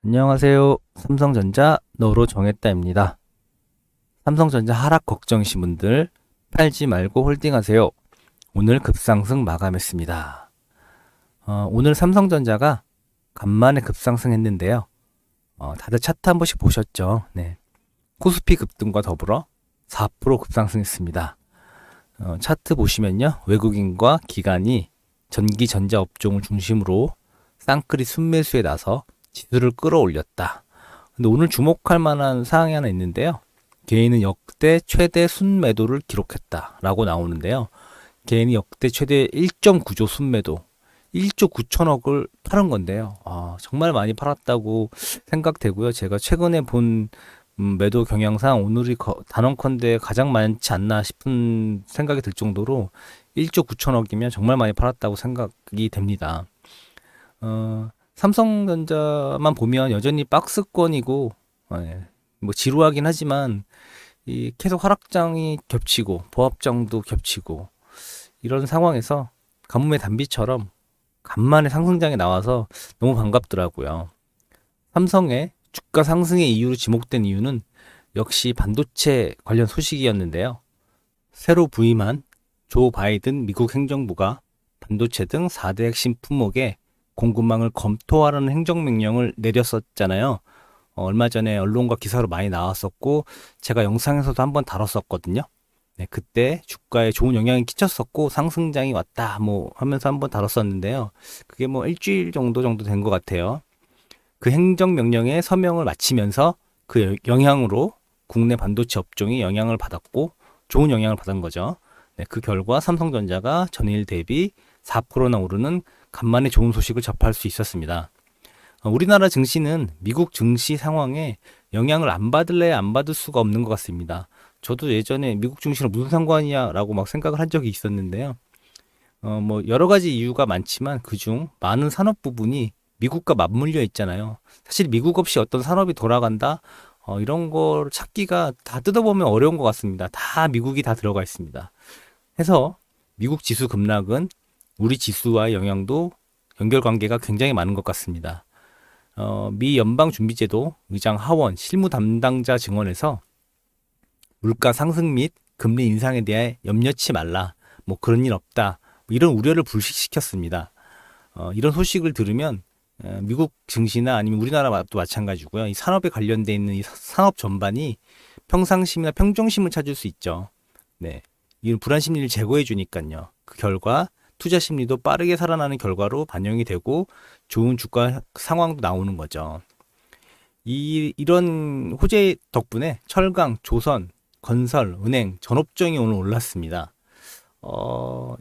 안녕하세요. 삼성전자 너로 정했다입니다. 삼성전자 하락 걱정이신 분들 팔지 말고 홀딩하세요. 오늘 급상승 마감했습니다. 오늘 삼성전자가 간만에 급상승했는데요. 다들 차트 한 번씩 보셨죠? 네. 코스피 급등과 더불어 4% 급상승했습니다. 차트 보시면요. 외국인과 기관이 전기 전자 업종을 중심으로 쌍끌이 순매수에 나서 지수를 끌어올렸다. 근데 오늘 주목할 만한 사항이 하나 있는데요. 개인은 역대 최대 순매도를 기록했다라고 나오는데요. 개인이 역대 최대 1.9조 순매도, 1조 9천억을 팔은 건데요. 정말 많이 팔았다고 생각되고요. 제가 최근에 본 매도 경향상 오늘이 단언컨대 가장 많지 않나 싶은 생각이 들 정도로 1조 9천억이면 정말 많이 팔았다고 생각이 됩니다. 삼성전자만 보면 여전히 박스권이고, 뭐 지루하긴 하지만 이 계속 하락장이 겹치고 보합장도 겹치고 이런 상황에서 가뭄의 단비처럼 간만에 상승장에 나와서 너무 반갑더라고요. 삼성의 주가 상승의 이유로 지목된 이유는 역시 반도체 관련 소식이었는데요. 새로 부임한 조 바이든 미국 행정부가 반도체 등 4대 핵심 품목에 공급망을 검토하라는 행정명령을 내렸었잖아요. 얼마 전에 언론과 기사로 많이 나왔었고 제가 영상에서도 한번 다뤘었거든요. 네, 그때 주가에 좋은 영향이 끼쳤었고 상승장이 왔다 뭐 하면서 한번 다뤘었는데요. 그게 뭐 일주일 정도 된 것 같아요. 그 행정명령에 서명을 마치면서 그 영향으로 국내 반도체 업종이 영향을 받았고 좋은 영향을 받은 거죠. 네, 그 결과 삼성전자가 전일 대비 4%나 오르는 간만에 좋은 소식을 접할 수 있었습니다. 우리나라 증시는 미국 증시 상황에 영향을 안 받을래야 안 받을 수가 없는 것 같습니다. 저도 예전에 미국 증시랑 무슨 상관이야라고 막 생각을 한 적이 있었는데요. 뭐 여러 가지 이유가 많지만 그중 많은 산업 부분이 미국과 맞물려 있잖아요. 사실 미국 없이 어떤 산업이 돌아간다, 이런 걸 찾기가 다 뜯어보면 어려운 것 같습니다. 다 미국이 다 들어가 있습니다. 해서 미국 지수 급락은 우리 지수와의 영향도 연결관계가 굉장히 많은 것 같습니다. 미 연방준비제도 의장 하원 실무 담당자 증언에서 물가 상승 및 금리 인상에 대해 염려치 말라, 뭐 그런 일 없다, 뭐 이런 우려를 불식시켰습니다. 이런 소식을 들으면 미국 증시나 아니면 우리나라도 마찬가지고요. 이 산업에 관련돼 있는 이 산업 전반이 평상심이나 평정심을 찾을 수 있죠. 네, 이런 불안 심리를 제거해 주니까요. 그 결과 투자 심리도 빠르게 살아나는 결과로 반영이 되고 좋은 주가 상황도 나오는 거죠. 이런 호재 덕분에 철강, 조선, 건설, 은행, 전업종이 오늘 올랐습니다.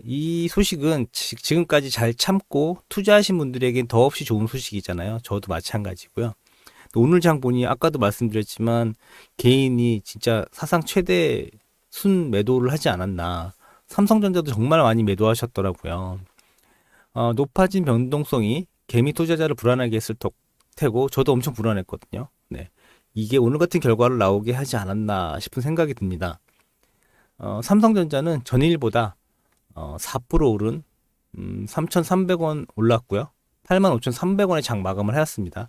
이 소식은 지금까지 잘 참고 투자하신 분들에겐 더없이 좋은 소식이잖아요. 저도 마찬가지고요. 오늘 장 보니 아까도 말씀드렸지만 개인이 진짜 사상 최대 순 매도를 하지 않았나. 삼성전자도 정말 많이 매도하셨더라고요. 높아진 변동성이 개미 투자자를 불안하게 했을 테고 저도 엄청 불안했거든요. 네. 이게 오늘 같은 결과를 나오게 하지 않았나 싶은 생각이 듭니다. 삼성전자는 전일보다 4% 오른 3,300원 올랐고요. 85,300원에 장 마감을 하였습니다.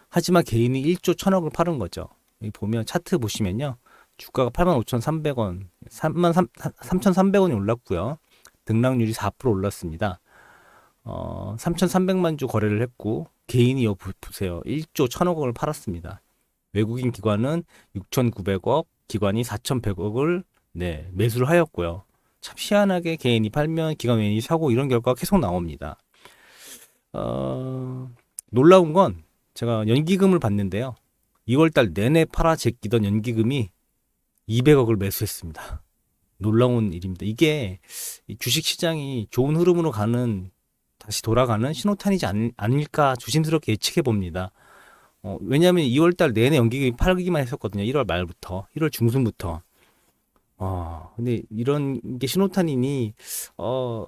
하지만 개인이 1조 1천억을 팔은 거죠. 여기 보면 차트 보시면요. 주가가 85,300원, 3,300원이 올랐고요. 등락률이 4% 올랐습니다. 3,300만 주 거래를 했고 개인이 보세요. 1조 1천억을 팔았습니다. 외국인 기관은 6,900억, 기관이 4,100억을 매수를 하였고요. 참 희한하게 개인이 팔면 기관 외인이 사고 이런 결과가 계속 나옵니다. 놀라운 건 제가 연기금을 봤는데요. 2월달 내내 팔아 제끼던 연기금이 200억을 매수했습니다. 놀라운 일입니다. 이게 주식시장이 좋은 흐름으로 다시 돌아가는 신호탄이지 않을까 조심스럽게 예측해 봅니다. 왜냐하면 2월달 내내 연기금이 팔기만 했었거든요. 1월 말부터, 1월 중순부터. 근데 이런 게 신호탄이니,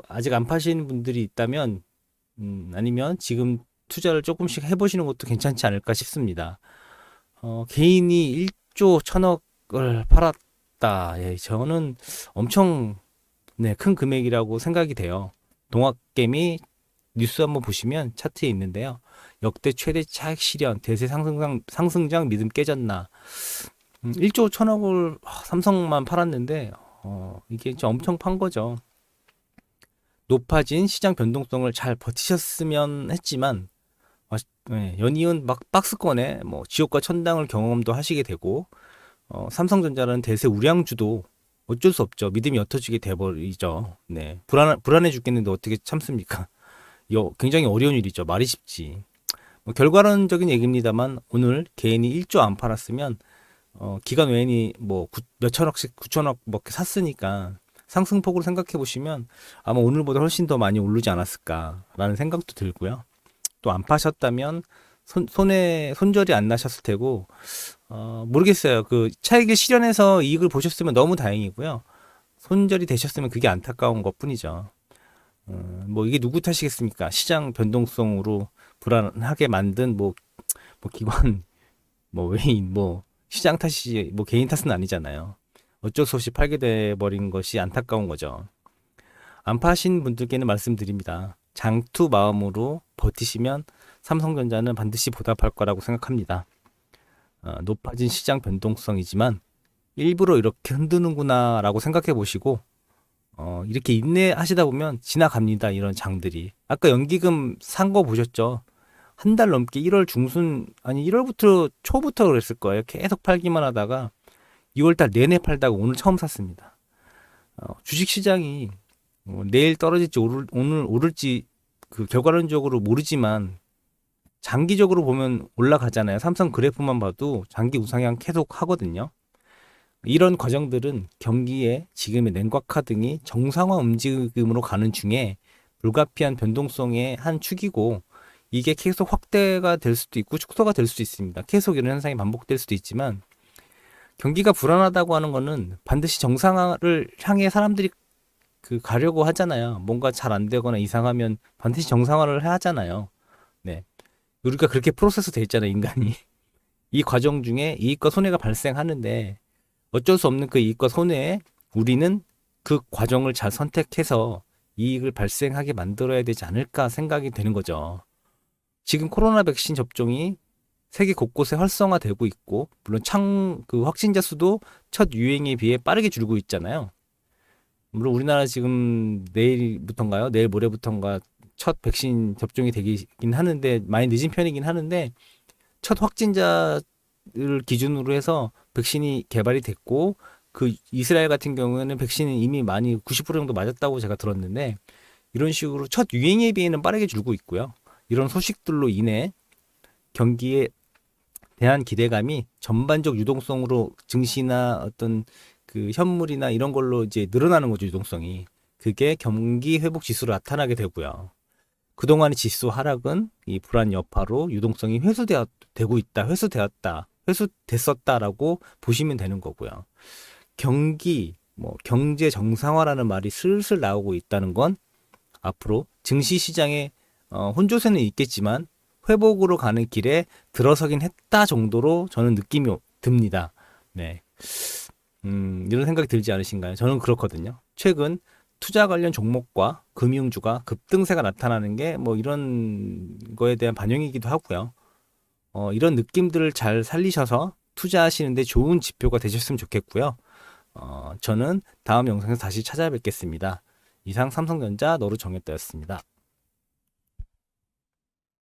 아직 안 파시는 분들이 있다면, 아니면 지금 투자를 조금씩 해보시는 것도 괜찮지 않을까 싶습니다. 개인이 1조 1천억을 팔았다. 예, 저는 엄청, 큰 금액이라고 생각이 돼요. 동학개미 뉴스 한번 보시면 차트에 있는데요. 역대 최대 차익 실현, 대세 상승장 믿음 깨졌나. 1조 1천억을 삼성만 팔았는데 이게 진짜 엄청 판 거죠. 높아진 시장 변동성을 잘 버티셨으면 했지만 연이은 막 박스권에 뭐 지옥과 천당을 경험도 하시게 되고 삼성전자는 대세 우량주도 어쩔 수 없죠. 믿음이 옅어지게 돼버리죠. 네, 불안해 죽겠는데 어떻게 참습니까? 이거 굉장히 어려운 일이죠. 말이 쉽지. 뭐 결과론적인 얘기입니다만 오늘 개인이 1조 안 팔았으면 기관 외인이 뭐 몇천억씩 9천억 뭐 이렇게 샀으니까 상승폭으로 생각해 보시면 아마 오늘보다 훨씬 더 많이 오르지 않았을까라는 생각도 들고요. 또 안 파셨다면 손절이 안 나셨을 테고 모르겠어요. 그 차익을 실현해서 이익을 보셨으면 너무 다행이고요. 손절이 되셨으면 그게 안타까운 것뿐이죠. 뭐 이게 누구 탓이겠습니까? 시장 변동성으로 불안하게 만든 뭐 기관 뭐 외인 뭐 시장 탓이지 뭐 개인 탓은 아니잖아요. 어쩔 수 없이 팔게 돼 버린 것이 안타까운 거죠. 안 파신 분들께는 말씀드립니다. 장투 마음으로 버티시면 삼성전자는 반드시 보답할 거라고 생각합니다. 높아진 시장 변동성이지만 일부러 이렇게 흔드는구나 라고 생각해 보시고 이렇게 인내하시다 보면 지나갑니다. 이런 장들이. 아까 연기금 산 거 보셨죠? 한 달 넘게 1월 중순 아니 1월부터 초부터 그랬을 거예요. 계속 팔기만 하다가 2월달 내내 팔다가 오늘 처음 샀습니다. 주식시장이 내일 떨어질지 오늘 오를지 그 결과론적으로 모르지만 장기적으로 보면 올라가잖아요. 삼성 그래프만 봐도 장기 우상향 계속 하거든요. 이런 과정들은 경기의 지금의 냉각화 등이 정상화 움직임으로 가는 중에 불가피한 변동성의 한 축이고 이게 계속 확대가 될 수도 있고 축소가 될 수도 있습니다. 계속 이런 현상이 반복될 수도 있지만 경기가 불안하다고 하는 거는 반드시 정상화를 향해 사람들이 가려고 하잖아요. 뭔가 잘 안 되거나 이상하면 반드시 정상화를 해야 하잖아요. 네. 우리가 그렇게 프로세스 돼 있잖아요, 인간이. 이 과정 중에 이익과 손해가 발생하는데 어쩔 수 없는 그 이익과 손해에 우리는 그 과정을 잘 선택해서 이익을 발생하게 만들어야 되지 않을까 생각이 되는 거죠. 지금 코로나 백신 접종이 세계 곳곳에 활성화되고 있고 물론 그 확진자 수도 첫 유행에 비해 빠르게 줄고 있잖아요. 물론 우리나라 지금 내일부터인가요? 내일 모레부터인가 첫 백신 접종이 되긴 하는데 많이 늦은 편이긴 하는데 첫 확진자를 기준으로 해서 백신이 개발이 됐고 그 이스라엘 같은 경우에는 백신은 이미 많이 90% 정도 맞았다고 제가 들었는데 이런 식으로 첫 유행에 비해는 빠르게 줄고 있고요. 이런 소식들로 인해 경기에 대한 기대감이 전반적 유동성으로 증시나 어떤 그 현물이나 이런 걸로 이제 늘어나는 거죠, 유동성이. 그게 경기 회복 지수로 나타나게 되고요. 그동안의 지수 하락은 이 불안 여파로 유동성이 회수되고 있다, 회수됐었다라고 보시면 되는 거고요. 경제 정상화라는 말이 슬슬 나오고 있다는 건 앞으로 증시 시장에 혼조세는 있겠지만 회복으로 가는 길에 들어서긴 했다 정도로 저는 느낌이 듭니다. 네. 이런 생각이 들지 않으신가요? 저는 그렇거든요. 최근 투자 관련 종목과 금융주가 급등세가 나타나는 게 뭐 이런 거에 대한 반영이기도 하고요. 이런 느낌들을 잘 살리셔서 투자하시는데 좋은 지표가 되셨으면 좋겠고요. 저는 다음 영상에서 다시 찾아뵙겠습니다. 이상 삼성전자 너로 정했다였습니다.